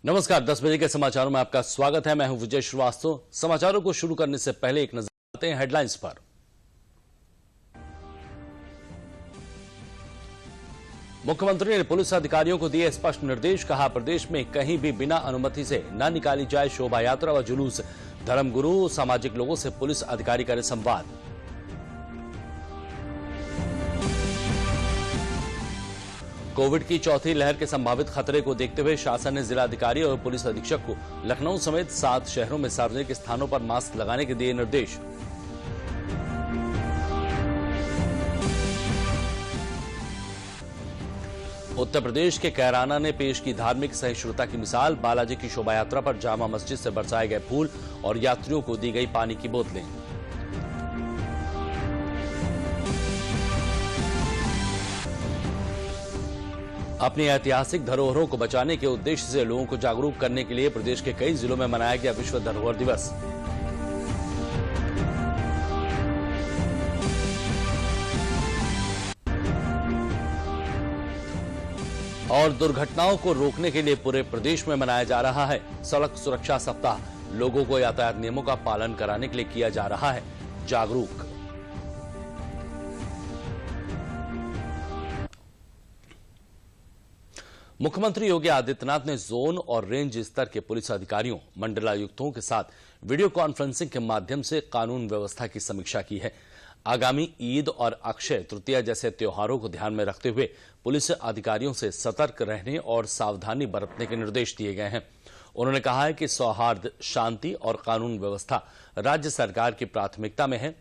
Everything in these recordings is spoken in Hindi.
नमस्कार, 10 बजे के समाचारों में आपका स्वागत है। मैं हूं विजय श्रीवास्तव। समाचारों को शुरू करने से पहले एक नजर डालते हैं हेडलाइंस पर। मुख्यमंत्री ने पुलिस अधिकारियों को दिए स्पष्ट निर्देश, कहा प्रदेश में कहीं भी बिना अनुमति से न निकाली जाए शोभा यात्रा व जुलूस। धर्मगुरु सामाजिक लोगों से पुलिस अधिकारी करें संवाद। कोविड की चौथी लहर के संभावित खतरे को देखते हुए शासन ने जिलाधिकारी और पुलिस अधीक्षक को लखनऊ समेत 7 शहरों में सार्वजनिक स्थानों पर मास्क लगाने के दिए निर्देश। उत्तर प्रदेश के कैराना ने पेश की धार्मिक सहिष्णुता की मिसाल। बालाजी की शोभा यात्रा पर जामा मस्जिद से बरसाए गए फूल और यात्रियों को दी गई पानी की बोतलें। अपनी ऐतिहासिक धरोहरों को बचाने के उद्देश्य से लोगों को जागरूक करने के लिए प्रदेश के कई जिलों में मनाया गया विश्व धरोहर दिवस। और दुर्घटनाओं को रोकने के लिए पूरे प्रदेश में मनाया जा रहा है सड़क सुरक्षा सप्ताह। लोगों को यातायात नियमों का पालन कराने के लिए किया जा रहा है जागरूक। मुख्यमंत्री योगी आदित्यनाथ ने जोन और रेंज स्तर के पुलिस अधिकारियों, मंडलायुक्तों के साथ वीडियो कॉन्फ्रेंसिंग के माध्यम से कानून व्यवस्था की समीक्षा की है। आगामी ईद और अक्षय तृतीया जैसे त्योहारों को ध्यान में रखते हुए पुलिस अधिकारियों से सतर्क रहने और सावधानी बरतने के निर्देश दिए गए हैं। उन्होंने कहा है कि सौहार्द, शांति और कानून व्यवस्था राज्य सरकार की प्राथमिकता में है।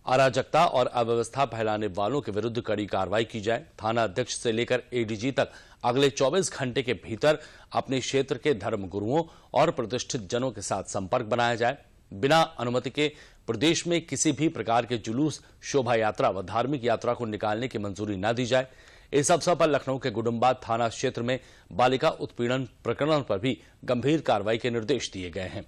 अराजकता और अव्यवस्था फैलाने वालों के विरुद्ध कड़ी कार्रवाई की जाए। थाना अध्यक्ष से लेकर एडीजी तक अगले 24 घंटे के भीतर अपने क्षेत्र के धर्मगुरुओं और प्रतिष्ठित जनों के साथ संपर्क बनाया जाए। बिना अनुमति के प्रदेश में किसी भी प्रकार के जुलूस, शोभा यात्रा व धार्मिक यात्रा को निकालने की मंजूरी न दी जाए। इस अवसर पर लखनऊ के गुडुम्बा थाना क्षेत्र में बालिका उत्पीड़न प्रकरण पर भी गंभीर कार्रवाई के निर्देश दिए गए हैं।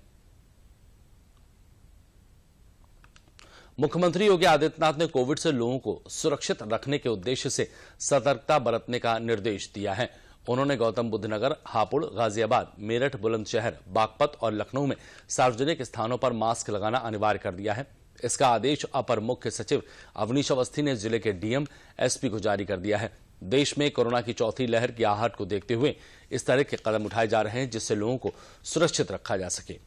मुख्यमंत्री योगी आदित्यनाथ ने कोविड से लोगों को सुरक्षित रखने के उद्देश्य से सतर्कता बरतने का निर्देश दिया है। उन्होंने गौतम बुद्ध नगर, हापुड़, गाजियाबाद, मेरठ, बुलंदशहर, बागपत और लखनऊ में सार्वजनिक स्थानों पर मास्क लगाना अनिवार्य कर दिया है। इसका आदेश अपर मुख्य सचिव अवनीश अवस्थी ने जिले के डीएम, एसपी को जारी कर दिया है। देश में कोरोना की चौथी लहर की आहट को देखते हुए इस तरह के कदम उठाए जा रहे हैं जिससे लोगों को सुरक्षित रखा जा सके।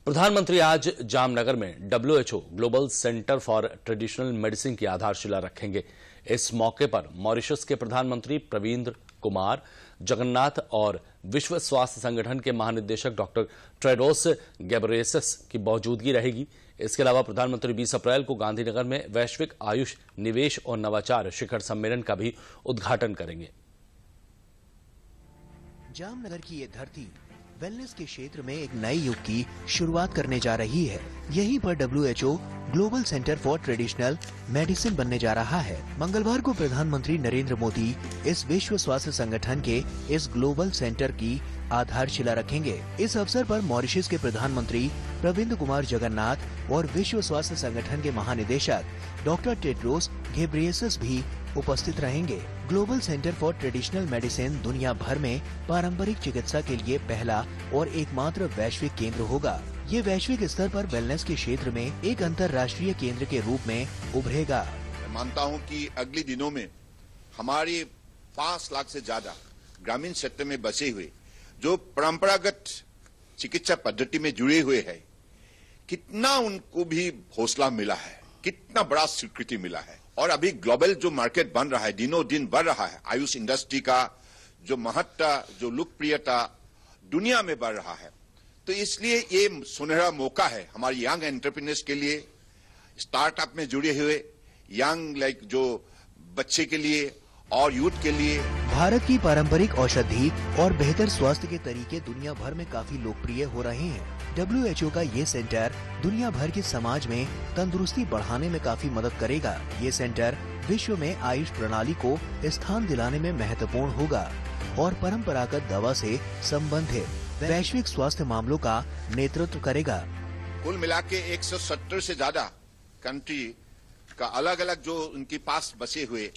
प्रधानमंत्री आज जामनगर में WHO global centre for traditional medicine की आधारशिला रखेंगे। इस मौके पर मॉरिशस के प्रधानमंत्री प्रवींद्र कुमार जगन्नाथ और विश्व स्वास्थ्य संगठन के महानिदेशक डॉक्टर टेड्रोस घेब्रेयेसस की मौजूदगी रहेगी। इसके अलावा प्रधानमंत्री 20 अप्रैल को गांधीनगर में वैश्विक आयुष, निवेश और नवाचार शिखर सम्मेलन का भी उद्घाटन करेंगे। जामनगर की ये धरती वेलनेस के क्षेत्र में एक नए युग की शुरुआत करने जा रही है। यहीं पर WHO global centre for traditional medicine बनने जा रहा है। मंगलवार को प्रधानमंत्री नरेंद्र मोदी इस विश्व स्वास्थ्य संगठन के इस ग्लोबल सेंटर की आधारशिला रखेंगे। इस अवसर पर मॉरिशस के प्रधानमंत्री प्रवींद्र कुमार जगन्नाथ और विश्व स्वास्थ्य संगठन के महानिदेशक डॉक्टर टेड्रोस घेब्रेयेसस भी उपस्थित रहेंगे। Global centre for traditional medicine दुनिया भर में पारंपरिक चिकित्सा के लिए पहला और एकमात्र वैश्विक केंद्र होगा। ये वैश्विक स्तर पर वेलनेस के क्षेत्र में एक अंतर्राष्ट्रीय केंद्र के रूप में उभरेगा। मैं मानता हूं कि अगले दिनों में हमारे 5 लाख से ज्यादा ग्रामीण क्षेत्र में बसे हुए जो परंपरागत चिकित्सा पद्धति में जुड़े हुए हैं, कितना उनको भी हौसला मिला है, कितना बड़ा स्वीकृति मिला है। और अभी ग्लोबल जो मार्केट बन रहा है, दिनों दिन बढ़ रहा है। आयुष इंडस्ट्री का जो महत्ता, जो लोकप्रियता दुनिया में बढ़ रहा है, तो इसलिए ये सुनहरा मौका है हमारे यंग एंटरप्रेन्योर्स के लिए, स्टार्टअप में जुड़े हुए यंग जो बच्चे के लिए और यूथ के लिए। भारत की पारंपरिक औषधि और बेहतर स्वास्थ्य के तरीके दुनिया भर में काफी लोकप्रिय हो रहे हैं। WHO का ये सेंटर दुनिया भर के समाज में तंदुरुस्ती बढ़ाने में काफी मदद करेगा। ये सेंटर विश्व में आयुष प्रणाली को स्थान दिलाने में महत्वपूर्ण होगा और परंपरागत दवा से संबंधित वैश्विक स्वास्थ्य मामलों का नेतृत्व करेगा। कुल मिला के 170 से ज्यादा कंट्री का अलग अलग जो उनके पास बसे हुए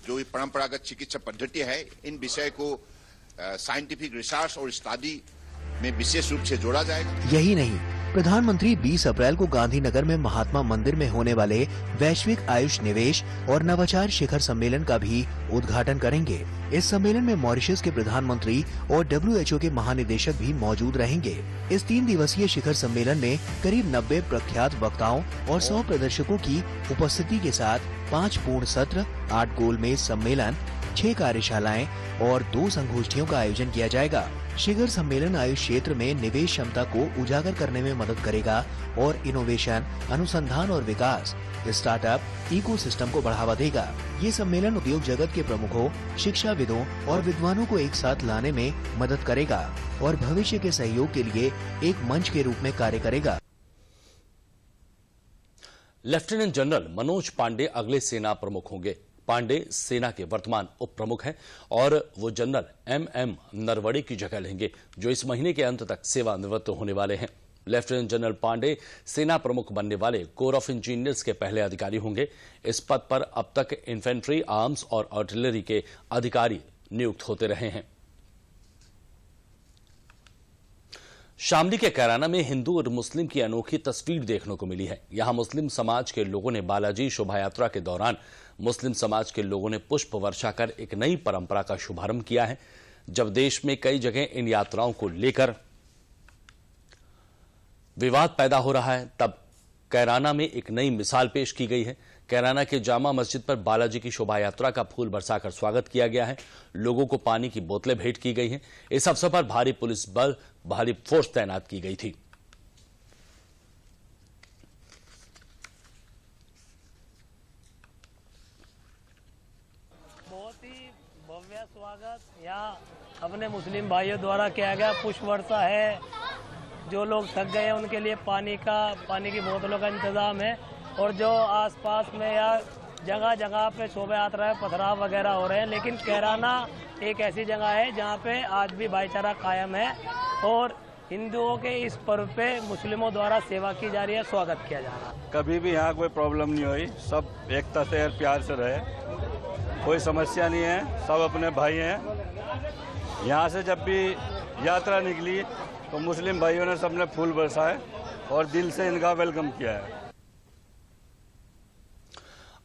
जो परंपरागत चिकित्सा पद्धति है, इन विषय को साइंटिफिक रिसर्च और स्टडी में विशेष रूप से जोड़ा जाएगा। यही नहीं, प्रधानमंत्री 20 अप्रैल को गांधीनगर में महात्मा मंदिर में होने वाले वैश्विक आयुष निवेश और नवाचार शिखर सम्मेलन का भी उद्घाटन करेंगे। इस सम्मेलन में मॉरिशस के प्रधानमंत्री और WHO के महानिदेशक भी मौजूद रहेंगे। इस 3 दिवसीय शिखर सम्मेलन में करीब 90 प्रख्यात वक्ताओं और 100 प्रदर्शकों की उपस्थिति के साथ 5 पूर्ण सत्र, 8 गोलमेज सम्मेलन, 6 कार्यशालाएं और 2 संगोष्ठियों का आयोजन किया जाएगा। शिखर सम्मेलन आयुष क्षेत्र में निवेश क्षमता को उजागर करने में मदद करेगा और इनोवेशन, अनुसंधान और विकास, स्टार्टअप इकोसिस्टम को बढ़ावा देगा। ये सम्मेलन उद्योग जगत के प्रमुखों, शिक्षाविदों और विद्वानों को एक साथ लाने में मदद करेगा और भविष्य के सहयोग के लिए एक मंच के रूप में कार्य करेगा। लेफ्टिनेंट जनरल मनोज पांडे अगले सेना प्रमुख होंगे। पांडे सेना के वर्तमान उप प्रमुख हैं और वो जनरल MM नरवणे की जगह लेंगे, जो इस महीने के अंत तक सेवानिवृत्त होने वाले हैं। लेफ्टिनेंट जनरल पांडे सेना प्रमुख बनने वाले कोर ऑफ इंजीनियर्स के पहले अधिकारी होंगे। इस पद पर अब तक इन्फेंट्री, आर्म्स और आर्टिलरी के अधिकारी नियुक्त होते रहे हैं। शामली के कैराना में हिंदू और मुस्लिम की अनोखी तस्वीर देखने को मिली है। यहां मुस्लिम समाज के लोगों ने बालाजी शोभा यात्रा के दौरान मुस्लिम समाज के लोगों ने पुष्प वर्षा कर एक नई परंपरा का शुभारंभ किया है। जब देश में कई जगह इन यात्राओं को लेकर विवाद पैदा हो रहा है, तब कैराना में एक नई मिसाल पेश की गई है। कैराना के जामा मस्जिद पर बालाजी की शोभा यात्रा का फूल बरसाकर स्वागत किया गया है। लोगों को पानी की बोतलें भेंट की गई हैं। इस अवसर पर भारी पुलिस बल, भारी फोर्स तैनात की गई थी। बहुत ही भव्य स्वागत यहाँ अपने मुस्लिम भाइयों द्वारा किया गया। पुष्प वर्षा है, जो लोग थक गए उनके लिए पानी की बोतलों का इंतजाम है और जो आसपास में या जगह जगह पे शोभा यात्रा पथराव वगैरह हो रहे हैं। लेकिन कैराना एक ऐसी जगह है जहाँ पे आज भी भाईचारा कायम है और हिंदुओं के इस पर्व पे मुस्लिमों द्वारा सेवा की जा रही है, स्वागत किया जा रहा है। कभी भी यहाँ कोई प्रॉब्लम नहीं हुई, सब एकता से और प्यार से रहे, कोई समस्या नहीं है, सब अपने भाई हैं। यहाँ से जब भी यात्रा निकली तो मुस्लिम भाइयों ने सबने फूल बरसाए और दिल से इनका वेलकम किया है।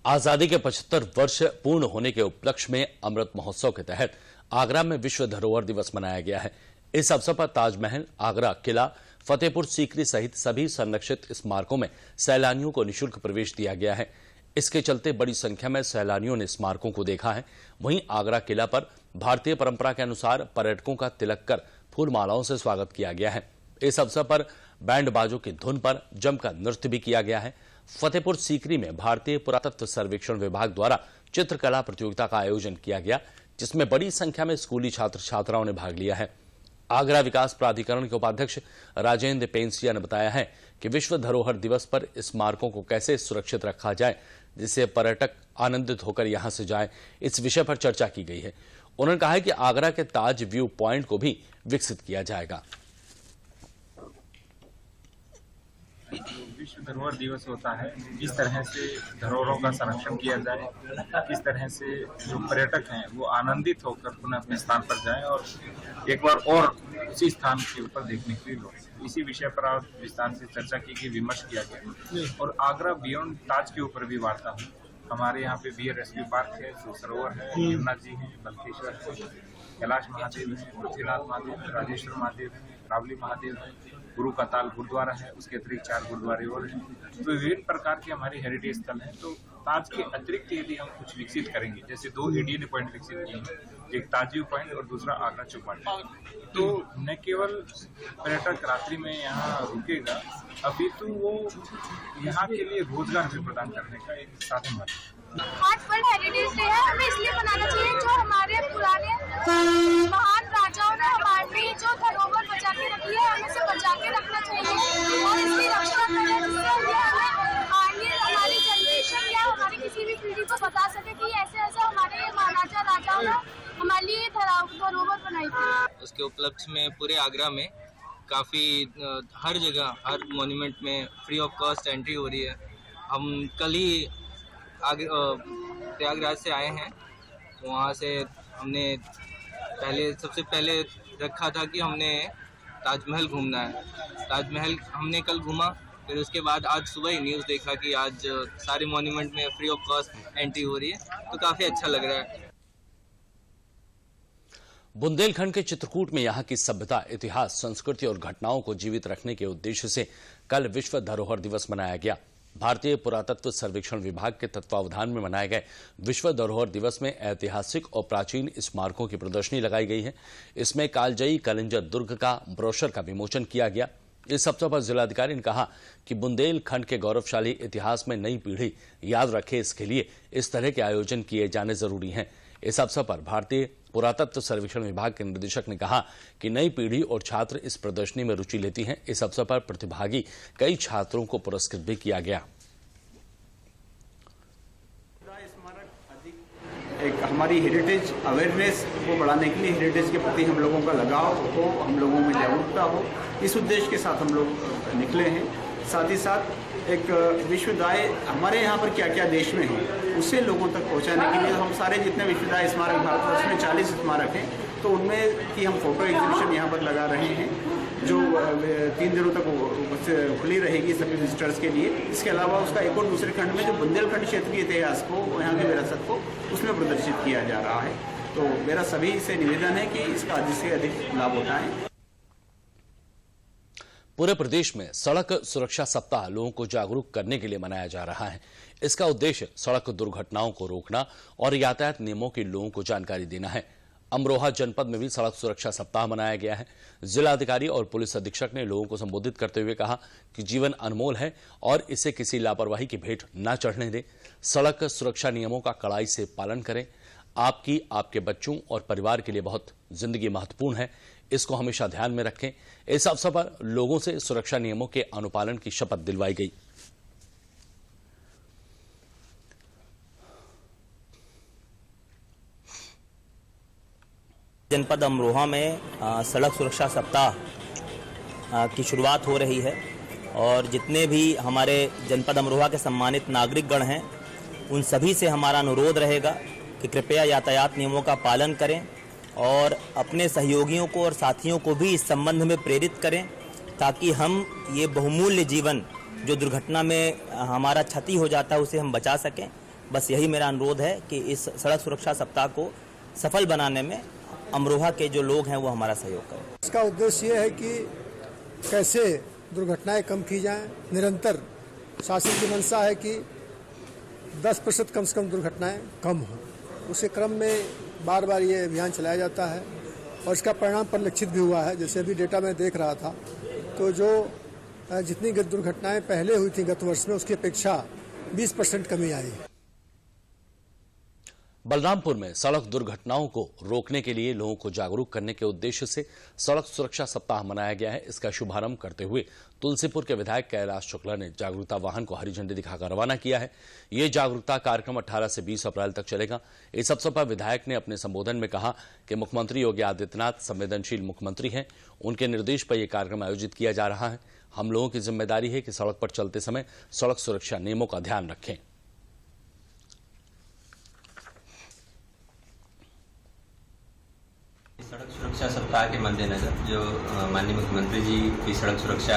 आजादी के 75 वर्ष पूर्ण होने के उपलक्ष्य में अमृत महोत्सव के तहत आगरा में विश्व धरोहर दिवस मनाया गया है। इस अवसर पर ताजमहल, आगरा किला, फतेहपुर सीकरी सहित सभी संरक्षित स्मारकों में सैलानियों को निःशुल्क प्रवेश दिया गया है। इसके चलते बड़ी संख्या में सैलानियों ने स्मारकों को देखा है। वहीं आगरा किला पर भारतीय परंपरा के अनुसार पर्यटकों का तिलक कर फूल मालाओं से स्वागत किया गया है। इस अवसर पर बैंड बाजों की धुन पर जमकर नृत्य भी किया गया है। फतेहपुर सीकरी में भारतीय पुरातत्व सर्वेक्षण विभाग द्वारा चित्रकला प्रतियोगिता का आयोजन किया गया, जिसमें बड़ी संख्या में स्कूली छात्र छात्राओं ने भाग लिया है। आगरा विकास प्राधिकरण के उपाध्यक्ष राजेंद्र पेंसिया ने बताया है कि विश्व धरोहर दिवस पर स्मारकों को कैसे सुरक्षित रखा जाए जिससे पर्यटक आनंदित होकर यहां से जाएं, इस विषय पर चर्चा की गई है। उन्होंने कहा है कि आगरा के ताज व्यू पॉइंट को भी विकसित किया जाएगा। विश्व धरोहर दिवस होता है, किस तरह से धरोहरों का संरक्षण किया जाए, किस तरह से जो पर्यटक हैं वो आनंदित होकर पुनः अपने स्थान पर जाएं और एक बार और उसी स्थान के ऊपर देखने के लिए लौटें। इसी विषय पर आज विस्तार से चर्चा की गई, विमर्श किया गया और आगरा बियॉन्ड ताज के ऊपर भी वार्ता हुई। हमारे यहाँ पे बियर रेस्क्यू पार्क है, सरोवर है, यमुना जी है, बल्केश्वर है, कैलाश महादेव है, पृथ्वीनाथ महादेव, राजेश्वर महादेव है, रावली महादेव है, गुरु का ताल गुरुद्वारा है, उसके अतिरिक्त 4 गुरुद्वारे और हैं। तो विभिन्न प्रकार के हमारे हेरिटेज स्थल हैं। तो ताज के अतिरिक्त यदि हम कुछ विकसित करेंगे, जैसे 2 एडीएन पॉइंट विकसित किए हैं, एक ताज व्यू पॉइंट और दूसरा आगरा चौपाटी, तो न केवल पर्यटक रात्रि में यहाँ रुकेगा, अभी तो वो यहाँ के लिए रोजगार भी प्रदान करने का एक साधन बनेगा। आज वर्ल्ड हेरिटेज डे है, हमें इसलिए मनाना चाहिए जो हमारे पुराने महान राजाओं ने हमारी जो धरोहर बचा के रखी है, हमें इसे बचा के रखना चाहिए और इसकी रक्षा करना चाहिए। आगे हमारी जनरेशन या हमारी किसी भी पीढ़ी को बता सके कि ऐसे ऐसे हमारे महाराजा राजाओं ने हमारे लिए धरोहर बनाई थी। उसके उपलक्ष्य में पूरे आगरा में काफ़ी हर जगह हर मॉन्यूमेंट में फ्री ऑफ कॉस्ट एंट्री हो रही है। हम कल ही प्रयागराज से आए हैं वहाँ से हमने सबसे पहले रखा था कि हमने ताजमहल घूमना है। ताजमहल हमने कल घूमा, फिर उसके बाद आज सुबह ही न्यूज़ देखा कि आज सारे मॉन्यूमेंट में फ्री ऑफ कॉस्ट एंट्री हो रही है, तो काफ़ी अच्छा लग रहा है। बुंदेलखंड के चित्रकूट में यहां की सभ्यता, इतिहास, संस्कृति और घटनाओं को जीवित रखने के उद्देश्य से कल विश्व धरोहर दिवस मनाया गया। भारतीय पुरातत्व सर्वेक्षण विभाग के तत्वावधान में मनाए गए विश्व धरोहर दिवस में ऐतिहासिक और प्राचीन स्मारकों की प्रदर्शनी लगाई गई है। इसमें कालजयी कलिंजर दुर्ग का ब्रोशर का विमोचन किया गया। इस अवसर पर जिलाधिकारी ने कहा कि बुंदेलखंड के गौरवशाली इतिहास में नई पीढ़ी याद रखे, इसके लिए इस तरह के आयोजन किए जाने जरूरी हैं। इस अवसर पर भारतीय पुरातत्व सर्वेक्षण विभाग के निदेशक ने कहा कि नई पीढ़ी और छात्र इस प्रदर्शनी में रुचि लेती हैं। इस अवसर पर प्रतिभागी कई छात्रों को पुरस्कृत भी किया गया। एक हमारी हेरिटेज अवेयरनेस को बढ़ाने के लिए, हेरिटेज के प्रति हम लोगों का लगाव हो, हम लोगों में जागरूकता हो, इस उद्देश्य के साथ हम लोग निकले हैं। साथ ही साथ एक विश्वदाय हमारे यहाँ पर क्या क्या देश में है उसे लोगों तक पहुँचाने के लिए हम सारे जितने विश्वदाय स्मारक भारतवर्ष में 40 स्मारक हैं, तो उनमें की हम फोटो एग्जीबिशन यहाँ पर लगा रहे हैं, जो 3 दिनों तक खुली रहेगी सभी विजिटर्स के लिए। इसके अलावा उसका एक और दूसरे खंड में जो बुंदेलखंड क्षेत्र के इतिहास को, यहाँ की विरासत को उसमें प्रदर्शित किया जा रहा है। तो मेरा सभी से निवेदन है कि इसका अधिक से अधिक लाभ उठाएं। पूरे प्रदेश में सड़क सुरक्षा सप्ताह लोगों को जागरूक करने के लिए मनाया जा रहा है। इसका उद्देश्य सड़क दुर्घटनाओं को रोकना और यातायात नियमों की लोगों को जानकारी देना है। अमरोहा जनपद में भी सड़क सुरक्षा सप्ताह मनाया गया है। जिलाधिकारी और पुलिस अधीक्षक ने लोगों को संबोधित करते हुए कहा कि जीवन अनमोल है और इसे किसी लापरवाही की भेंट न चढ़ने दें। सड़क सुरक्षा नियमों का कड़ाई से पालन करें। आपकी, आपके बच्चों और परिवार के लिए बहुत जिंदगी महत्वपूर्ण है, इसको हमेशा ध्यान में रखें। इस अवसर पर लोगों से सुरक्षा नियमों के अनुपालन की शपथ दिलवाई गई। जनपद अमरोहा में सड़क सुरक्षा सप्ताह की शुरुआत हो रही है और जितने भी हमारे जनपद अमरोहा के सम्मानित नागरिकगण हैं उन सभी से हमारा अनुरोध रहेगा कि कृपया यातायात नियमों का पालन करें और अपने सहयोगियों को और साथियों को भी इस संबंध में प्रेरित करें, ताकि हम ये बहुमूल्य जीवन जो दुर्घटना में हमारा क्षति हो जाता है उसे हम बचा सकें। बस यही मेरा अनुरोध है कि इस सड़क सुरक्षा सप्ताह को सफल बनाने में अमरोहा के जो लोग हैं वो हमारा सहयोग करें। इसका उद्देश्य ये है कि कैसे दुर्घटनाएं कम की जाएं। निरंतर शासन की मंशा है कि 10% कम से कम दुर्घटनाएं कम हो। उसी क्रम में बार बार ये अभियान चलाया जाता है और इसका परिणाम परिलक्षित भी हुआ है। जैसे अभी डेटा में देख रहा था तो जो जितनी दुर्घटनाएं पहले हुई थी गत वर्ष में उसकी अपेक्षा 20% कमी आई है। बलरामपुर में सड़क दुर्घटनाओं को रोकने के लिए लोगों को जागरूक करने के उद्देश्य से सड़क सुरक्षा सप्ताह मनाया गया है। इसका शुभारंभ करते हुए तुलसीपुर के विधायक कैलाश शुक्ला ने जागरूकता वाहन को हरी झंडी दिखाकर रवाना किया है। ये जागरूकता कार्यक्रम 18 से 20 अप्रैल तक चलेगा। इस अवसर पर विधायक ने अपने संबोधन में कहा कि मुख्यमंत्री योगी आदित्यनाथ संवेदनशील मुख्यमंत्री हैं, उनके निर्देश पर यह कार्यक्रम आयोजित किया जा रहा है। हम लोगों की जिम्मेदारी है कि सड़क पर चलते समय सड़क सुरक्षा नियमों का ध्यान रखें। सड़क सुरक्षा सप्ताह के मद्देनजर जो माननीय मुख्यमंत्री जी की सड़क सुरक्षा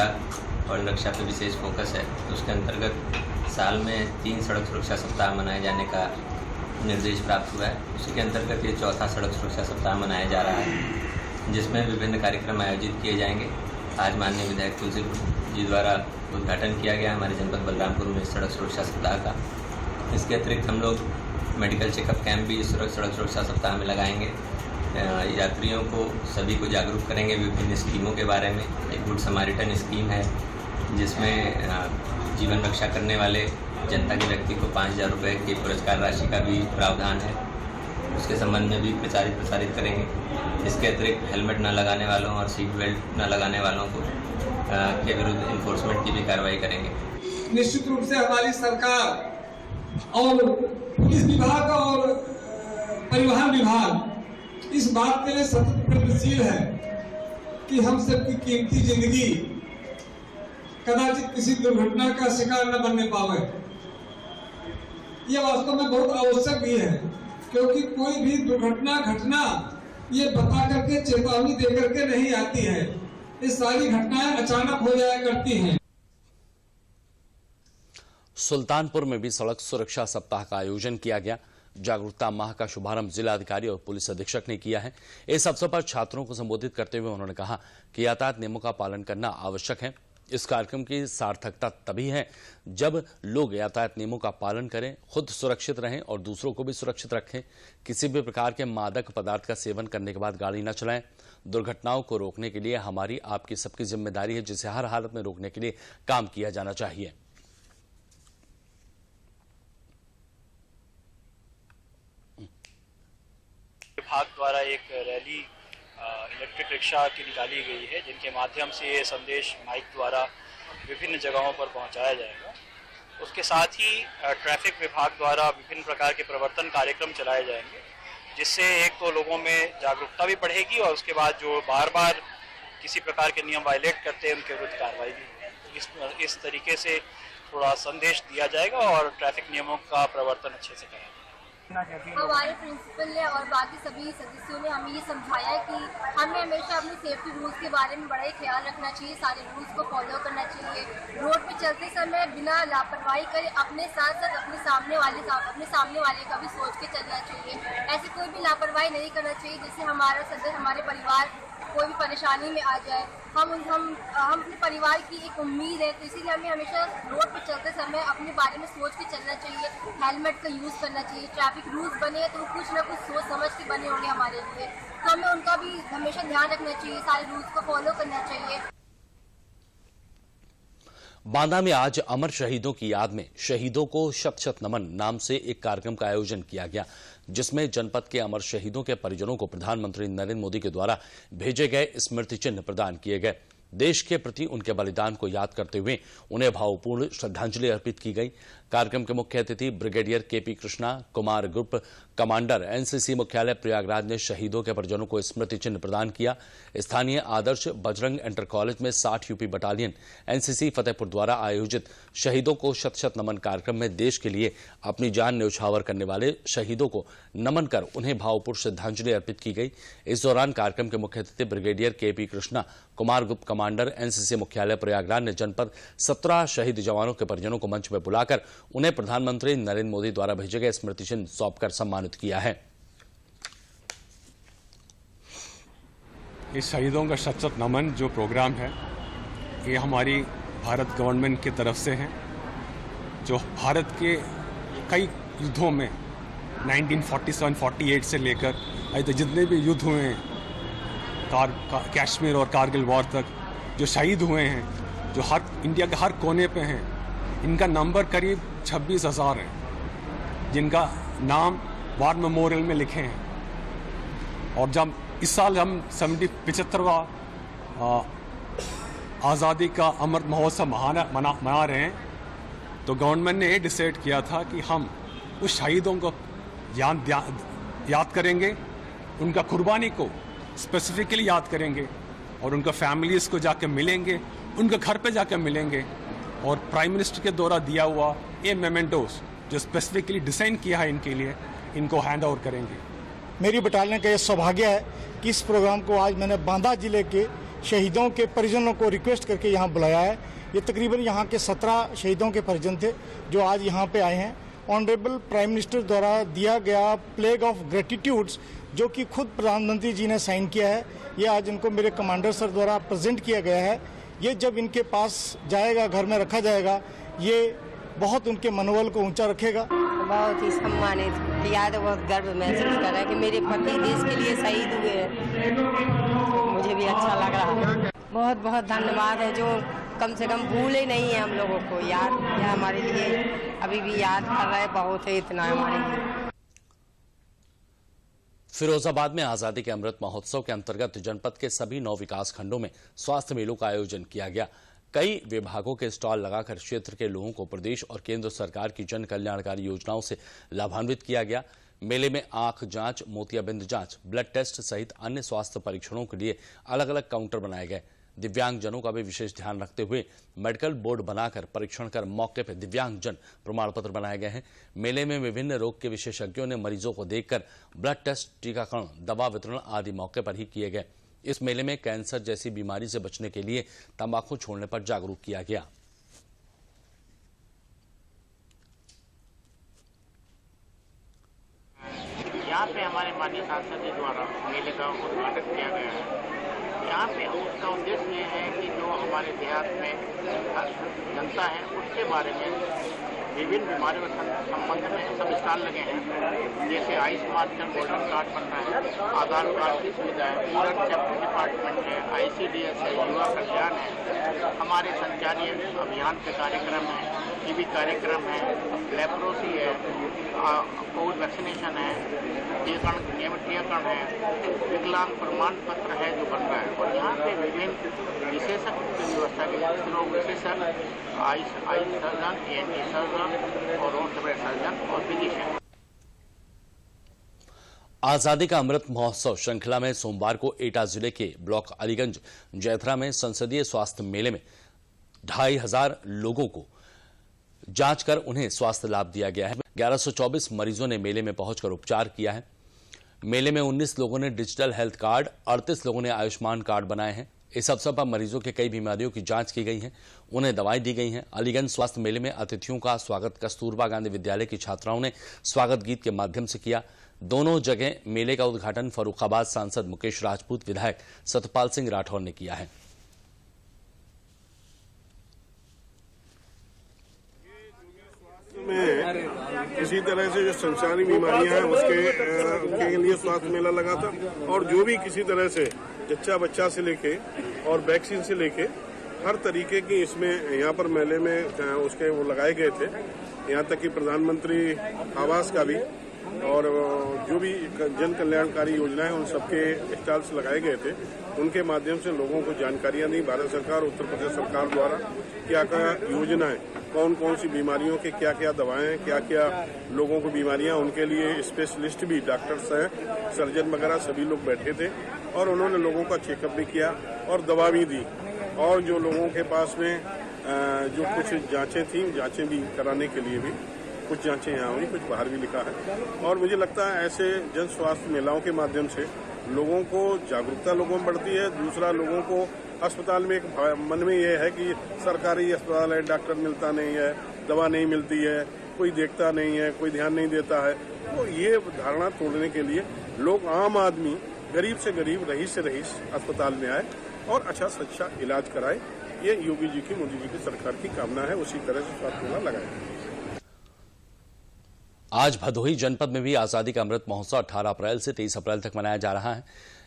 और रक्षा पर विशेष फोकस है, उसके अंतर्गत साल में 3 सड़क सुरक्षा सप्ताह मनाए जाने का निर्देश प्राप्त हुआ है। उसी के अंतर्गत ये 4था सड़क सुरक्षा सप्ताह मनाया जा रहा है, जिसमें विभिन्न कार्यक्रम आयोजित किए जाएंगे। आज माननीय विधायक तुलसीपुर जी द्वारा उद्घाटन किया गया हमारे जनपद बलरामपुर में सड़क सुरक्षा सप्ताह का। इसके अतिरिक्त हम लोग मेडिकल चेकअप कैंप भी इस सड़क सुरक्षा सप्ताह में लगाएंगे। यात्रियों को सभी को जागरूक करेंगे विभिन्न स्कीमों के बारे में। एक गुड समारिटन स्कीम है जिसमें जीवन रक्षा करने वाले जनता के व्यक्ति को 5,000 रुपये की पुरस्कार राशि का भी प्रावधान है, उसके संबंध में भी प्रसारित करेंगे। इसके अतिरिक्त हेलमेट न लगाने वालों और सीट बेल्ट न लगाने वालों को के विरुद्ध इन्फोर्समेंट की भी कार्रवाई करेंगे। निश्चित रूप से हमारी सरकार और पुलिस विभाग और परिवहन विभाग इस बात के लिए सतत प्रयत्नशील है कि हम सबकी कीमती जिंदगी कदाचित किसी दुर्घटना का शिकार न बनने पावे। यह वास्तव में बहुत आवश्यक भी है, क्योंकि कोई भी दुर्घटना घटना ये बता करके चेतावनी दे करके नहीं आती है। ये सारी घटनाएं अचानक हो जाया करती हैं। सुल्तानपुर में भी सड़क सुरक्षा सप्ताह का आयोजन किया गया। जागरूकता माह का शुभारंभ जिलाधिकारी और पुलिस अधीक्षक ने किया है। इस अवसर पर छात्रों को संबोधित करते हुए उन्होंने कहा कि यातायात नियमों का पालन करना आवश्यक है। इस कार्यक्रम की सार्थकता तभी है जब लोग यातायात नियमों का पालन करें, खुद सुरक्षित रहें और दूसरों को भी सुरक्षित रखें। किसी भी प्रकार के मादक पदार्थ का सेवन करने के बाद गाड़ी न चलाएं। दुर्घटनाओं को रोकने के लिए हमारी आपकी सबकी जिम्मेदारी है, जिसे हर हालत में रोकने के लिए काम किया जाना चाहिए। विभाग द्वारा एक रैली इलेक्ट्रिक रिक्शा की निकाली गई है, जिनके माध्यम से ये संदेश माइक द्वारा विभिन्न जगहों पर पहुंचाया जाएगा। उसके साथ ही ट्रैफिक विभाग द्वारा विभिन्न प्रकार के प्रवर्तन कार्यक्रम चलाए जाएंगे, जिससे एक तो लोगों में जागरूकता भी बढ़ेगी और उसके बाद जो बार बार किसी प्रकार के नियम वायलेट करते हैं उनके विरुद्ध कार्रवाई भी होगी। इस तरीके से थोड़ा संदेश दिया जाएगा और ट्रैफिक नियमों का प्रवर्तन अच्छे से करेंगे। हमारे प्रिंसिपल ने और बाकी सभी सदस्यों ने हमें ये समझाया कि हमें हमेशा अपने सेफ्टी रूल्स के बारे में बड़ा ही ख्याल रखना चाहिए, सारे रूल्स को फॉलो करना चाहिए। रोड पे चलते समय बिना लापरवाही करे अपने साथ साथ अपने सामने वाले का भी सोच के चलना चाहिए। ऐसी कोई भी लापरवाही नहीं करना चाहिए जिससे हमारा सदस्य, हमारे परिवार कोई भी परेशानी में आ जाए। हम अपने परिवार की एक उम्मीद है, तो इसीलिए हमें हमेशा रोड पर चलते समय अपने बारे में सोच के चलना चाहिए। हेलमेट का यूज़ करना चाहिए। ट्रैफिक रूल्स बने तो कुछ ना कुछ सोच समझ के बने होंगे हमारे लिए, तो हमें उनका भी हमेशा ध्यान रखना चाहिए, सारे रूल्स को फॉलो करना चाहिए। बांदा में आज अमर शहीदों की याद में शहीदों को शत शत नमन नाम से एक कार्यक्रम का आयोजन किया गया, जिसमें जनपद के अमर शहीदों के परिजनों को प्रधानमंत्री नरेंद्र मोदी के द्वारा भेजे गए स्मृति चिन्ह प्रदान किए गए। देश के प्रति उनके बलिदान को याद करते हुए उन्हें भावपूर्ण श्रद्धांजलि अर्पित की गई। कार्यक्रम के मुख्य अतिथि brigadier KP Krishna, Kumar group commander, NCC मुख्यालय प्रयागराज ने शहीदों के परिजनों को स्मृति चिन्ह प्रदान किया। स्थानीय आदर्श बजरंग इंटर कॉलेज में 60 यूपी बटालियन एनसीसी फतेहपुर द्वारा आयोजित शहीदों को शत शत नमन कार्यक्रम में देश के लिए अपनी जान न्यौछावर करने वाले शहीदों को नमन कर उन्हें भावपूर्ण श्रद्धांजलि अर्पित की गई। इस दौरान कार्यक्रम के मुख्य अतिथि brigadier KP Krishna, Kumar group commander, NCC मुख्यालय प्रयागराज ने जनपद 17 शहीद जवानों के परिजनों को मंच पर बुलाकर उन्हें प्रधानमंत्री नरेंद्र मोदी द्वारा भेजे गए स्मृति चिन्ह सौंपकर सम्मानित किया है। इस शहीदों का शत शत नमन जो प्रोग्राम है, ये हमारी भारत गवर्नमेंट की तरफ से है, जो भारत के कई युद्धों में 1947-48 से लेकर आज तक जितने भी युद्ध हुए हैं, कश्मीर और कारगिल वॉर तक जो शहीद हुए हैं, जो हर इंडिया के हर कोने पे हैं, इनका नंबर करीब 26,000 है, जिनका नाम वार मेमोरियल में लिखे हैं। और जब इस साल हम 75वां आज़ादी का अमृत महोत्सव मना रहे हैं, तो गवर्नमेंट ने ये डिसाइड किया था कि हम उस शहीदों को याद करेंगे, उनका कुर्बानी को स्पेसिफिकली याद करेंगे और उनका फैमिलीज़ को जाकर मिलेंगे, उनके घर पे जाकर मिलेंगे और प्राइम मिनिस्टर के द्वारा दिया हुआ ये मेमेंटोस जो स्पेसिफिकली डिज़ाइन किया है इनके लिए, इनको हैंड ओवर करेंगे। मेरी बटालियन का यह सौभाग्य है कि इस प्रोग्राम को आज मैंने बांदा जिले के शहीदों के परिजनों को रिक्वेस्ट करके यहाँ बुलाया है। ये तकरीबन यहाँ के 17 शहीदों के परिजन थे जो आज यहाँ पे आए हैं। ऑनरेबल प्राइम मिनिस्टर द्वारा दिया गया प्लेग ऑफ ग्रेटिट्यूड्स जो कि खुद प्रधानमंत्री जी ने साइन किया है, ये आज इनको मेरे कमांडर सर द्वारा प्रेजेंट किया गया है। ये जब इनके पास जाएगा, घर में रखा जाएगा, ये बहुत उनके मनोबल को ऊंचा रखेगा। बहुत ही सम्मानित याद, बहुत गर्व महसूस कर रहा है कि मेरे पति देश के लिए शहीद हुए हैं, मुझे भी अच्छा लग रहा है। बहुत बहुत धन्यवाद है जो कम से कम भूले नहीं है हम लोगों को, याद हमारे लिए अभी भी याद कर रहे हैं, बहुत है इतना हमारे लिए। फिरोजाबाद में आजादी के अमृत महोत्सव के अंतर्गत जनपद के सभी 9 विकास खंडों में स्वास्थ्य मेलों का आयोजन किया गया। कई विभागों के स्टॉल लगाकर क्षेत्र के लोगों को प्रदेश और केंद्र सरकार की जन कल्याणकारी योजनाओं से लाभान्वित किया गया। मेले में आंख जांच, मोतियाबिंद जांच, ब्लड टेस्ट सहित अन्य स्वास्थ्य परीक्षणों के लिए अलग अलग काउंटर बनाए गए। दिव्यांगजनों का भी विशेष ध्यान रखते हुए मेडिकल बोर्ड बनाकर परीक्षण कर मौके पर दिव्यांगजन प्रमाण पत्र बनाए गए हैं। मेले में विभिन्न रोग के विशेषज्ञों ने मरीजों को देखकर ब्लड टेस्ट, टीकाकरण, दवा वितरण आदि मौके पर ही किए गए। इस मेले में कैंसर जैसी बीमारी से बचने के लिए तंबाकू छोड़ने पर जागरूक किया गया। यहाँ पे हमारे माननीय सांसद जी द्वारा मेले का उद्घाटन किया गया है। यहाँ पे उसका उद्देश्य ये है कि जो हमारे देहात में जनता है उसके बारे में विभिन्न बीमारियों के संबंध में सब स्टॉल लगे हैं। जैसे आयुष्मान का गोल्डन कार्ड बन रहा है, आधार कार्ड की सुविधा है, ब्लड सेफ्टी डिपार्टमेंट है, ICDS है, युवा कल्याण है, हमारे संचारी अभियान के कार्यक्रम है, टीबी कार्यक्रम है, लेप्रोसी है, कोविड वैक्सीनेशन है, नियमित टीकाकरण है, विकलांग प्रमाण पत्र है जो बन रहा है। और यहाँ पे विभिन्न विशेषज्ञ की व्यवस्था की लोग विशेषज्ञ आयुष सर्जन, ENT सर्जन और सर्जन और फिजिशियन। आजादी का अमृत महोत्सव श्रृंखला में सोमवार को एटा जिले के ब्लॉक अलीगंज जैथरा में संसदीय स्वास्थ्य मेले में 2500 लोगों को जांच कर उन्हें स्वास्थ्य लाभ दिया गया है। 1124 मरीजों ने मेले में पहुंचकर उपचार किया है। मेले में 19 लोगों ने डिजिटल हेल्थ कार्ड, 38 लोगों ने आयुष्मान कार्ड बनाए हैं। इस अवसर पर मरीजों के कई बीमारियों की जांच की गई है, उन्हें दवाएं दी गई हैं। अलीगंज स्वास्थ्य मेले में अतिथियों का स्वागत कस्तूरबा गांधी विद्यालय की छात्राओं ने स्वागत गीत के माध्यम से किया। दोनों जगह मेले का उद्घाटन फर्रुखाबाद सांसद मुकेश राजपूत, विधायक सतपाल सिंह राठौर ने किया है। में किसी तरह से जो संचारी बीमारियां हैं उसके लिए स्वास्थ्य मेला लगा था, और जो भी किसी तरह से जच्चा बच्चा से लेके और वैक्सीन से लेके हर तरीके की इसमें यहाँ पर मेले में उसके वो लगाए गए थे। यहाँ तक कि प्रधानमंत्री आवास का भी और जो भी जन कल्याणकारी योजनाएं उन सबके स्टॉल्स लगाए गए थे। उनके माध्यम से लोगों को जानकारियां दी भारत सरकार, उत्तर प्रदेश सरकार द्वारा क्या क्या योजनाएं, कौन कौन सी बीमारियों के क्या क्या दवाएं, क्या क्या लोगों को बीमारियां, उनके लिए स्पेशलिस्ट भी डॉक्टर्स हैं, सर्जन वगैरह सभी लोग बैठे थे और उन्होंने लोगों का चेकअप भी किया और दवा भी दी। और जो लोगों के पास में जो कुछ जांचें थी, जांचें भी कराने के लिए भी कुछ जांचें यहाँ हुई, कुछ बाहर भी लिखा है। और मुझे लगता है ऐसे जन स्वास्थ्य मेलाओं के माध्यम से लोगों को जागरूकता लोगों में बढ़ती है। दूसरा, लोगों को अस्पताल में एक मन में यह है कि सरकारी अस्पताल है, डॉक्टर मिलता नहीं है, दवा नहीं मिलती है, कोई देखता नहीं है, कोई ध्यान नहीं देता है। तो ये धारणा तोड़ने के लिए लोग, आम आदमी, गरीब से गरीब, रईस से रईस अस्पताल में आए और अच्छा से अच्छा इलाज कराए। ये योगी जी की, मोदी जी की सरकार की कामना है। उसी तरह से स्वास्थ्य मेला लगाए। आज भदोही जनपद में भी आजादी का अमृत महोत्सव 18 अप्रैल से 23 अप्रैल तक मनाया जा रहा है।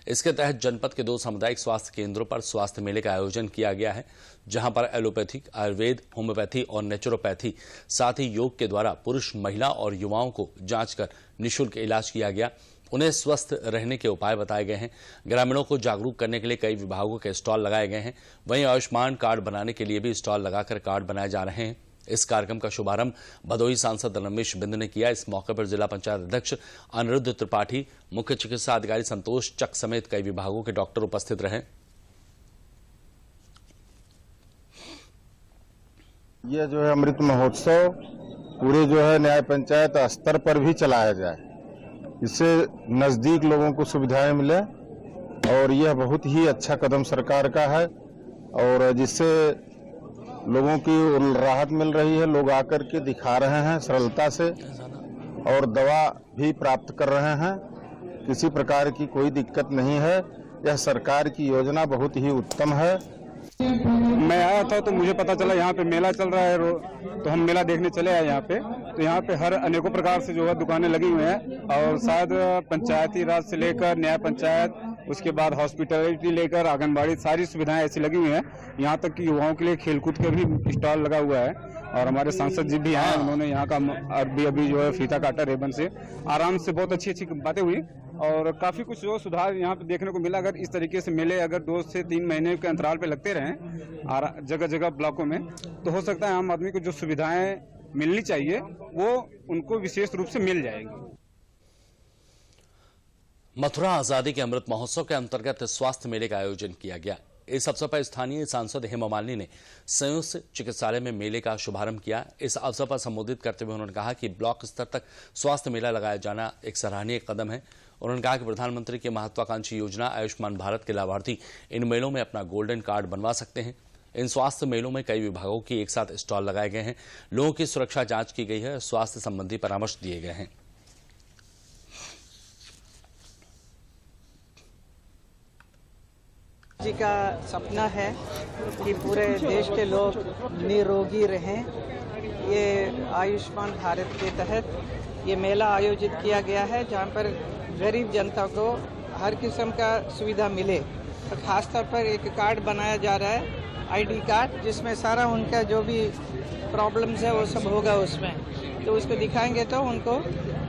इसके तहत जनपद के 2 सामुदायिक स्वास्थ्य केंद्रों पर स्वास्थ्य मेले का आयोजन किया गया है, जहां पर एलोपैथिक, आयुर्वेद, होम्योपैथी और नेचुरोपैथी, साथ ही योग के द्वारा पुरुष, महिला और युवाओं को जांच कर निःशुल्क इलाज किया गया। उन्हें स्वस्थ रहने के उपाय बताए गए हैं। ग्रामीणों को जागरूक करने के लिए कई विभागों के स्टॉल लगाए गए हैं। वहीं आयुष्मान कार्ड बनाने के लिए भी स्टॉल लगाकर कार्ड बनाए जा रहे हैं। इस कार्यक्रम का शुभारंभ भदोही सांसद रमेश बिंद ने किया। इस मौके पर जिला पंचायत अध्यक्ष अनिरुद्ध त्रिपाठी, मुख्य चिकित्सा अधिकारी संतोष चक समेत कई विभागों के डॉक्टर उपस्थित रहे। ये जो है अमृत महोत्सव पूरे जो है न्याय पंचायत स्तर पर भी चलाया जाए, इससे नजदीक लोगों को सुविधाएं मिले, और यह बहुत ही अच्छा कदम सरकार का है और जिससे लोगों की राहत मिल रही है। लोग आकर के दिखा रहे हैं सरलता से और दवा भी प्राप्त कर रहे हैं। किसी प्रकार की कोई दिक्कत नहीं है। यह सरकार की योजना बहुत ही उत्तम है। मैं आया था तो मुझे पता चला यहाँ पे मेला चल रहा है, तो हम मेला देखने चले आए यहाँ पे। तो यहाँ पे हर अनेकों प्रकार से जो है दुकानें लगी हुई हैं, और शायद पंचायती राज से लेकर न्याय पंचायत, उसके बाद हॉस्पिटलिटी लेकर आंगनबाड़ी, सारी सुविधाएं ऐसी लगी हुई हैं। यहाँ तक कि युवाओं के लिए खेलकूद का भी स्टॉल लगा हुआ है, और हमारे सांसद जी भी आए, उन्होंने यहाँ का अभी जो है फीता काटा रिबन से, आराम से बहुत अच्छी बातें हुई और काफी कुछ जो सुधार यहाँ पे देखने को मिला। अगर इस तरीके से मेले अगर 2 से 3 महीने के अंतराल पे लगते रहें जगह जगह ब्लॉकों में, तो हो सकता है आम आदमी को जो सुविधाएं मिलनी चाहिए वो उनको विशेष रूप से मिल जाएगी। मथुरा आजादी के अमृत महोत्सव के अंतर्गत स्वास्थ्य मेले का आयोजन किया गया। इस अवसर पर स्थानीय सांसद हेमा मालिनी ने संयुक्त चिकित्सालय में मेले का शुभारंभ किया। इस अवसर पर संबोधित करते हुए उन्होंने कहा कि ब्लॉक स्तर तक स्वास्थ्य मेला लगाया जाना एक सराहनीय कदम है। उन्होंने कहा कि प्रधानमंत्री की महत्वाकांक्षी योजना आयुष्मान भारत के लाभार्थी इन मेलों में अपना गोल्डन कार्ड बनवा सकते हैं। इन स्वास्थ्य मेलों में कई विभागों की एक साथ स्टॉल लगाए गए हैं, लोगों की सुरक्षा जांच की गई है, स्वास्थ्य संबंधी परामर्श दिए गए हैं। जी का सपना है कि पूरे देश के लोग निरोगी रहें। ये आयुष्मान भारत के तहत ये मेला आयोजित किया गया है, जहाँ पर गरीब जनता को हर किस्म का सुविधा मिले। तो खासतौर पर एक कार्ड बनाया जा रहा है, आईडी कार्ड, जिसमें सारा उनका जो भी प्रॉब्लम्स है वो सब होगा उसमें। तो उसको दिखाएंगे तो उनको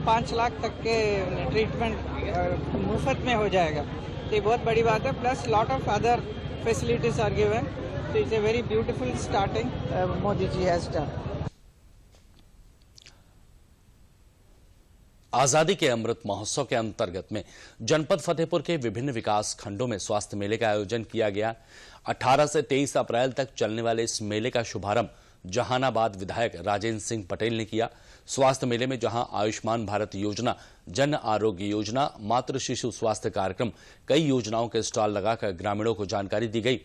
5 लाख तक के ट्रीटमेंट मुफ्त में हो जाएगा। तो ये बहुत बड़ी बात है। Plus lot of other facilities are given. तो it's a very beautiful starting Modi ji has done. आजादी के अमृत महोत्सव के अंतर्गत में जनपद फतेहपुर के विभिन्न विकास खंडों में स्वास्थ्य मेले का आयोजन किया गया। 18 से 23 अप्रैल तक चलने वाले इस मेले का शुभारंभ जहानाबाद विधायक राजेंद्र सिंह पटेल ने किया। स्वास्थ्य मेले में जहां आयुष्मान भारत योजना, जन आरोग्य योजना, मातृ शिशु स्वास्थ्य कार्यक्रम, कई योजनाओं के स्टॉल लगाकर ग्रामीणों को जानकारी दी गई।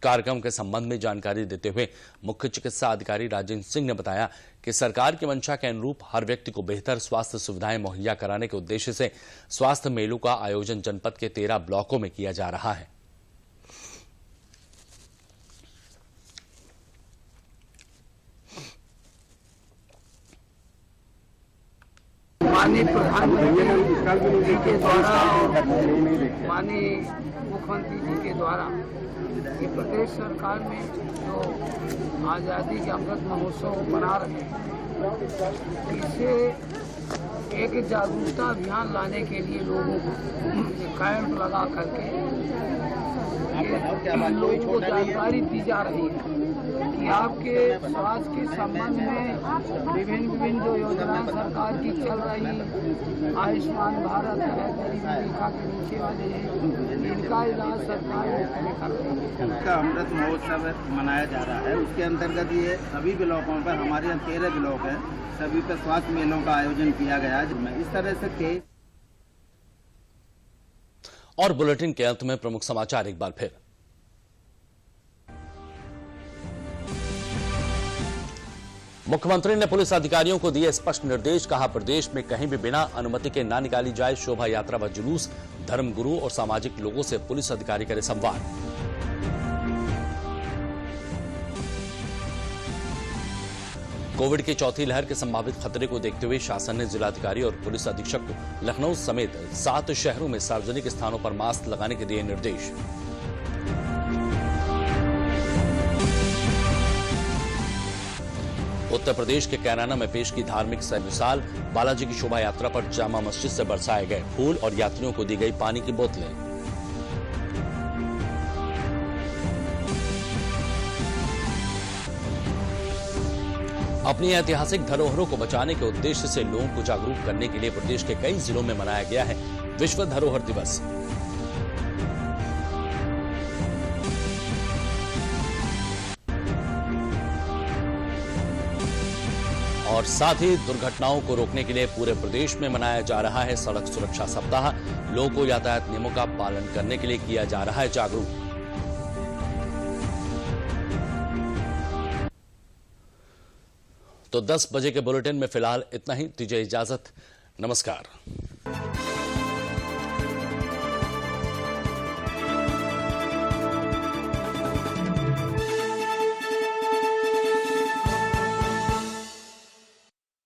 कार्यक्रम के संबंध में जानकारी देते हुए मुख्य चिकित्सा अधिकारी राजेंद्र सिंह ने बताया कि सरकार की मंशा के अनुरूप हर व्यक्ति को बेहतर स्वास्थ्य सुविधाएं मुहैया कराने के उद्देश्य से स्वास्थ्य मेलों का आयोजन जनपद के 13 ब्लॉकों में किया जा रहा है। माननीय प्रधानमंत्री जी के द्वारा और माननीय मुख्यमंत्री जी के द्वारा ये प्रदेश सरकार में जो आज़ादी के अमृत महोत्सव मना रहे हैं, इसे एक जागरूकता अभियान लाने के लिए लोगों को कैंप लगा करके लोगों को जानकारी दी जा रही है कि आपके स्वास्थ्य के संबंध में विभिन्न जो योजनाएं सरकार की चल रही, आयुष्मान भारत है, गरीबी रेखा के नीचे वाले हैं, इनका इलाज सरकार कर रही है। इसका अमृत महोत्सव मनाया जा रहा है। उसके अंतर्गत ये सभी ब्लॉकों पर, हमारे यहाँ 13 ब्लॉक है, सभी पर स्वास्थ्य मेलों का आयोजन किया गया है। इस तरह से और बुलेटिन के अंत में प्रमुख समाचार एक बार फिर। मुख्यमंत्री ने पुलिस अधिकारियों को दिए स्पष्ट निर्देश, कहा प्रदेश में कहीं भी बिना अनुमति के ना निकाली जाए शोभा यात्रा व जुलूस। धर्मगुरु और सामाजिक लोगों से पुलिस अधिकारी करे संवाद। कोविड की चौथी लहर के संभावित खतरे को देखते हुए शासन ने जिलाधिकारी और पुलिस अधीक्षक को लखनऊ समेत 7 शहरों में सार्वजनिक स्थानों पर मास्क लगाने के दिए निर्देश। उत्तर प्रदेश के कैराना में पेश की धार्मिक मिसाल, बालाजी की शोभा यात्रा पर जामा मस्जिद से बरसाए गए फूल और यात्रियों को दी गई पानी की बोतलें। अपनी ऐतिहासिक धरोहरों को बचाने के उद्देश्य से लोगों को जागरूक करने के लिए प्रदेश के कई जिलों में मनाया गया है विश्व धरोहर दिवस। और साथ ही दुर्घटनाओं को रोकने के लिए पूरे प्रदेश में मनाया जा रहा है सड़क सुरक्षा सप्ताह। लोगों को यातायात नियमों का पालन करने के लिए किया जा रहा है जागरूक। तो 10 बजे के बुलेटिन में फिलहाल इतना ही। दीजिए इजाजत। नमस्कार।